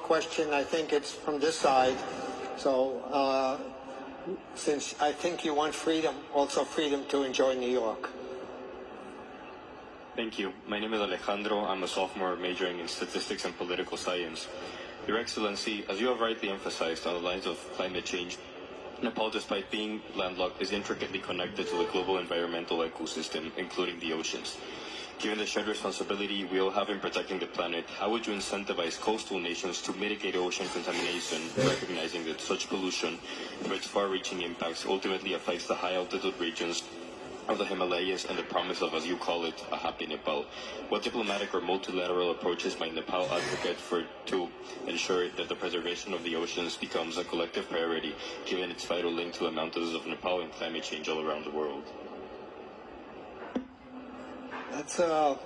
question. I think it's from this side. So since I think you want freedom, also freedom to enjoy New York. Thank you. My name is Alejandro. I'm a sophomore majoring in statistics and political science. Your Excellency, as you have rightly emphasized on the lines of climate change, Nepal, despite being landlocked, is intricately connected to the global environmental ecosystem, including the oceans. Given the shared responsibility we all have in protecting the planet, how would you incentivize coastal nations to mitigate ocean contamination, recognizing that such pollution, through its far-reaching impacts, ultimately affects the high-altitude regions of the Himalayas and the promise of, as you call it, a happy Nepal? What diplomatic or multilateral approaches might Nepal advocate for to ensure that the preservation of the oceans becomes a collective priority, given its vital link to the mountains of Nepal and climate change all around the world? That's a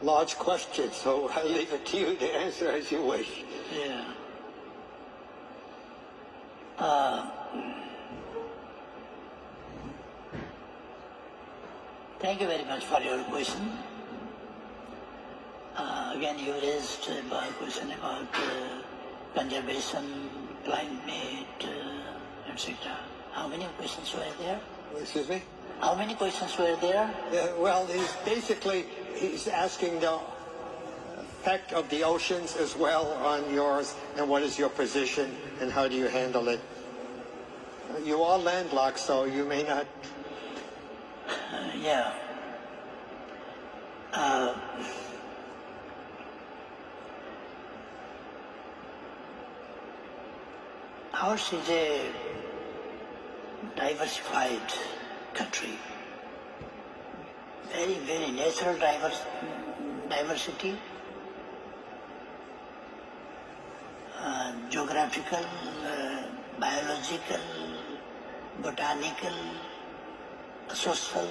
large question, so I leave it to you to answer as you wish. Yeah. Thank you very much for your question. Again, you raised a question about conservation, climate, etc. How many questions were there? Excuse me? How many questions were there? Well, he's asking the effect of the oceans as well on yours, and what is your position, and how do you handle it? You are landlocked, so you may not... Yeah. Ours is a diversified country. Very, very natural diversity, geographical, biological, botanical, social,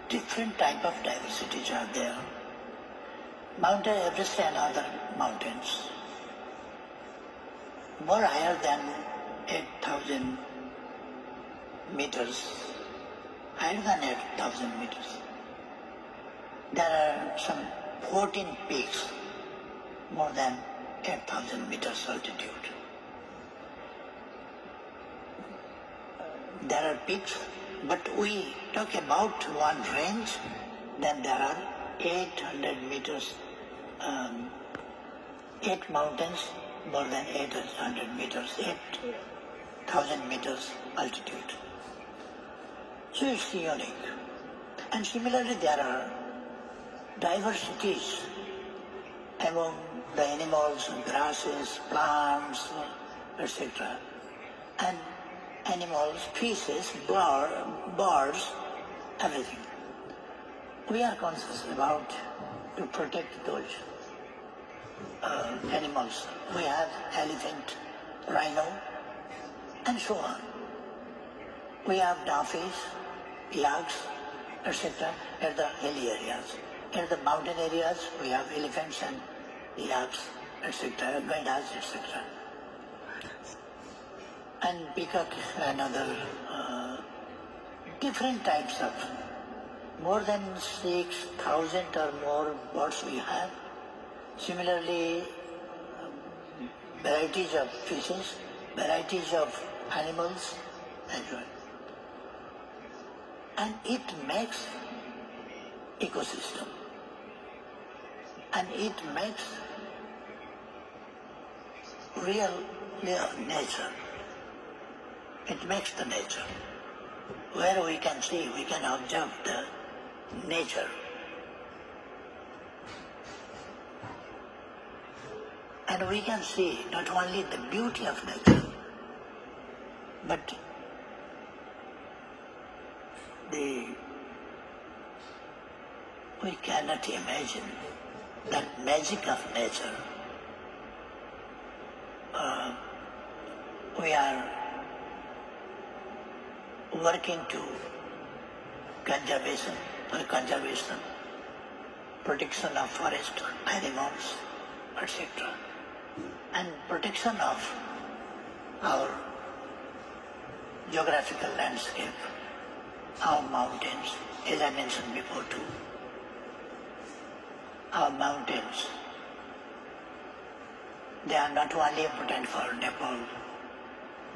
different type of diversities are there. Mount Everest and other mountains, more higher than 8,000 meters, higher than 8,000 meters. There are some 14 peaks, more than 8,000 meters altitude. There are peaks, but we talk about one range, then there are 800 meters, 8 mountains, more than 800 meters, 8,000 meters altitude. So it's unique. And similarly, there are diversities among the animals, grasses, plants, etc. And animals, fishes, birds, everything. We are conscious about to protect those animals. We have elephant, rhino, and so on. We have dolphins, yaks, etc. at the hilly areas. In the mountain areas, we have elephants and yaks, etc., gandhas, etc. And peacock and other different types of, more than 6,000 or more birds we have. Similarly, varieties of fishes, varieties of animals, and so on. And it makes ecosystem. And it makes real nature. It makes the nature. Where we can see, we can observe the nature. And we can see not only the beauty of nature, but we cannot imagine that magic of nature. We are working to conservation, protection of forest, animals, etc. And protection of our geographical landscape, our mountains, as I mentioned before too. Our mountains They are not only important for Nepal,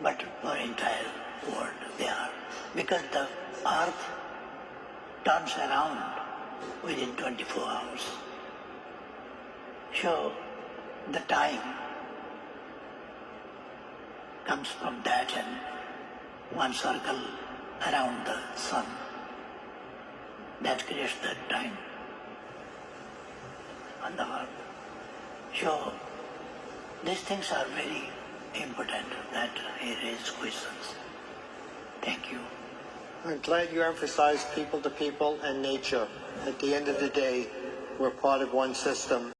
but for entire world they are. Because the earth turns around within 24 hours. So the time comes from that and one circle around the sun. That creates the time on the earth. So these things are very important that he raised questions. Thank you. I'm glad you emphasized people to people and nature. At the end of the day, we're part of one system.